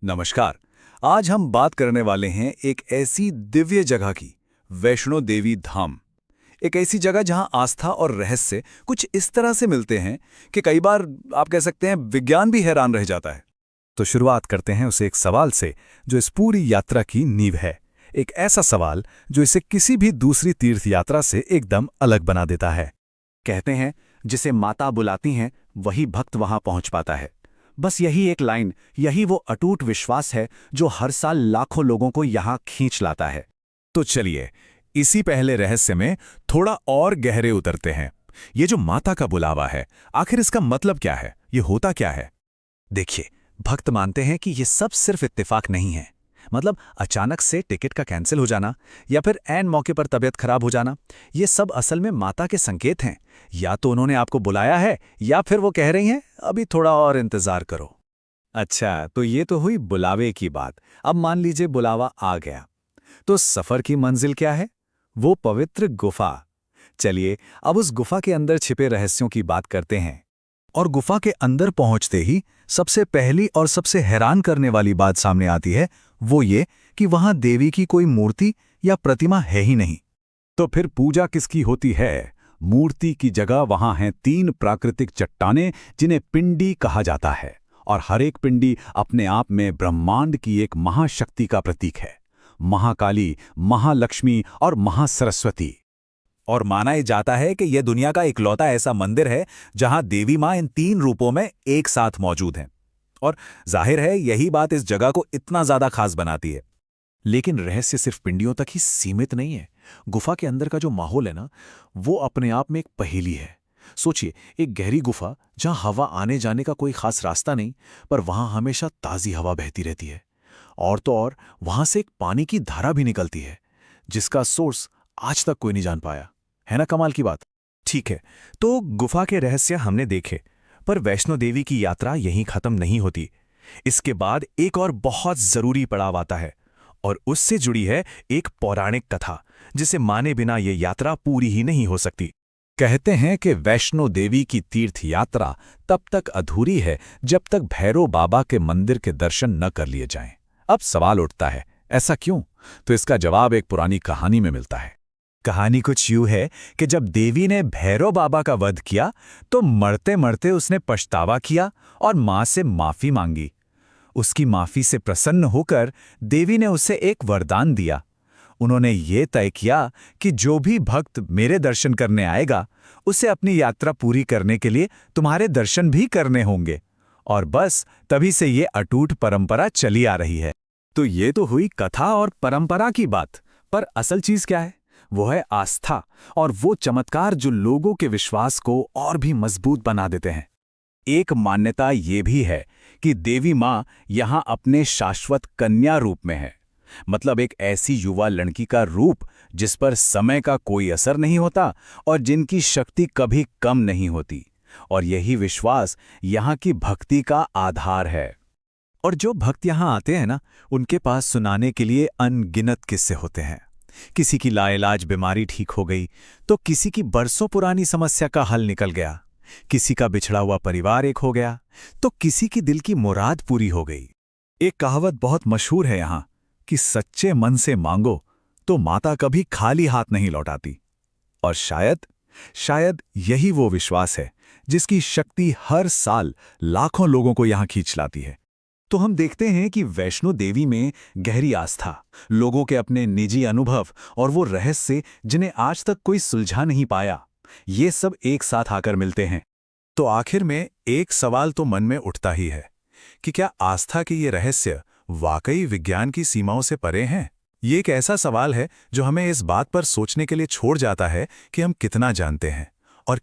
नमस्कार। आज हम बात करने वाले हैं एक ऐसी दिव्य जगह की, वैष्णो देवी धाम। एक ऐसी जगह जहां आस्था और रहस्य कुछ इस तरह से मिलते हैं कि कई बार आप कह सकते हैं विज्ञान भी हैरान रह जाता है। तो शुरुआत करते हैं उसे एक सवाल से जो इस पूरी यात्रा की नींव है। एक ऐसा सवाल जो इसे किसी भी दूसरी तीर्थ यात्रा से एकदम अलग बना देता है। कहते हैं जिसे माता बुलाती हैं वही भक्त वहां पहुंच पाता है। बस यही एक लाइन, यही वो अटूट विश्वास है जो हर साल लाखों लोगों को यहां खींच लाता है। तो चलिए इसी पहले रहस्य में थोड़ा और गहरे उतरते हैं। ये जो माता का बुलावा है, आखिर इसका मतलब क्या है? ये होता क्या है? देखिए, भक्त मानते हैं कि ये सब सिर्फ इत्तेफाक नहीं है। मतलब अचानक से टिकट का कैंसिल हो जाना या फिर ऐन मौके पर तबीयत खराब हो जाना, ये सब असल में माता के संकेत हैं। या तो उन्होंने आपको बुलाया है या फिर वो कह रही हैं अभी थोड़ा और इंतजार करो। अच्छा, तो ये तो हुई बुलावे की बात। अब मान लीजिए बुलावा आ गया, तो सफर की मंजिल क्या है? वो पवित्र गुफा। चलिए अब उस गुफा के अंदर छिपे रहस्यों की बात करते हैं। और गुफा के अंदर पहुंचते ही सबसे पहली और सबसे हैरान करने वाली बात सामने आती है, वो ये कि वहां देवी की कोई मूर्ति या प्रतिमा है ही नहीं। तो फिर पूजा किसकी होती है? मूर्ति की जगह वहां हैं 3 प्राकृतिक चट्टानें जिन्हें पिंडी कहा जाता है, और हर एक पिंडी अपने आप में ब्रह्मांड की एक महाशक्ति का प्रतीक है। महाकाली, महालक्ष्मी और महासरस्वती। और माना ही जाता है कि यह दुनिया का इकलौता ऐसा मंदिर है जहां देवी मां इन 3 रूपों में एक साथ मौजूद हैं। और जाहिर है यही बात इस जगह को इतना ज्यादा खास बनाती है। लेकिन रहस्य सिर्फ पिंडियों तक ही सीमित नहीं है। गुफा के अंदर का जो माहौल है ना, वो अपने आप में एक पहेली है। सोचिए, एक गहरी गुफा जहां हवा आने जाने का कोई खास रास्ता नहीं, पर वहां हमेशा ताजी हवा बहती रहती है। और तो और वहां से एक पानी की धारा भी निकलती है जिसका सोर्स आज तक कोई नहीं जान पाया। है ना कमाल की बात? ठीक है, तो गुफा के रहस्य हमने देखे, पर वैष्णो देवी की यात्रा यहीं खत्म नहीं होती। इसके बाद एक और बहुत जरूरी पड़ाव आता है, और उससे जुड़ी है एक पौराणिक कथा जिसे माने बिना ये यात्रा पूरी ही नहीं हो सकती। कहते हैं कि वैष्णो देवी की तीर्थ यात्रा तब तक अधूरी है जब तक भैरव बाबा के मंदिर के दर्शन न कर लिए जाएं। अब सवाल उठता है, ऐसा क्यों? तो इसका जवाब एक पुरानी कहानी में मिलता है। कहानी कुछ यूं है कि जब देवी ने भैरव बाबा का वध किया तो मरते मरते उसने पछतावा किया और मां से माफी मांगी। उसकी माफी से प्रसन्न होकर देवी ने उसे एक वरदान दिया। उन्होंने ये तय किया कि जो भी भक्त मेरे दर्शन करने आएगा उसे अपनी यात्रा पूरी करने के लिए तुम्हारे दर्शन भी करने होंगे। और बस तभी से ये अटूट परंपरा चली आ रही है। तो ये तो हुई कथा और परंपरा की बात, पर असल चीज क्या है? वो है आस्था और वो चमत्कार जो लोगों के विश्वास को और भी मजबूत बना देते हैं। एक मान्यता ये भी है कि देवी मां यहां अपने शाश्वत कन्या रूप में है। मतलब एक ऐसी युवा लड़की का रूप जिस पर समय का कोई असर नहीं होता और जिनकी शक्ति कभी कम नहीं होती। और यही विश्वास यहां की भक्ति का आधार है। और जो भक्त यहां आते हैं ना, उनके पास सुनाने के लिए अनगिनत किस्से होते हैं। किसी की लाइलाज बीमारी ठीक हो गई, तो किसी की बरसों पुरानी समस्या का हल निकल गया। किसी का बिछड़ा हुआ परिवार एक हो गया, तो किसी की दिल की मुराद पूरी हो गई। एक कहावत बहुत मशहूर है यहाँ कि सच्चे मन से मांगो तो माता कभी खाली हाथ नहीं लौटाती। और शायद यही वो विश्वास है जिसकी शक्ति हर साल लाखों लोगों को यहाँ खींच लाती है। तो हम देखते हैं कि वैष्णो देवी में गहरी आस्था, लोगों के अपने निजी अनुभव और वो रहस्य जिन्हें आज तक कोई सुलझा नहीं पाया, ये सब एक साथ आकर मिलते हैं। तो आखिर में एक सवाल तो मन में उठता ही है कि क्या आस्था के ये रहस्य वाकई विज्ञान की सीमाओं से परे हैं? ये एक ऐसा सवाल है जो हमें इस बात पर सोचने के लिए छोड़ जाता है कि हम कितना जानते हैं और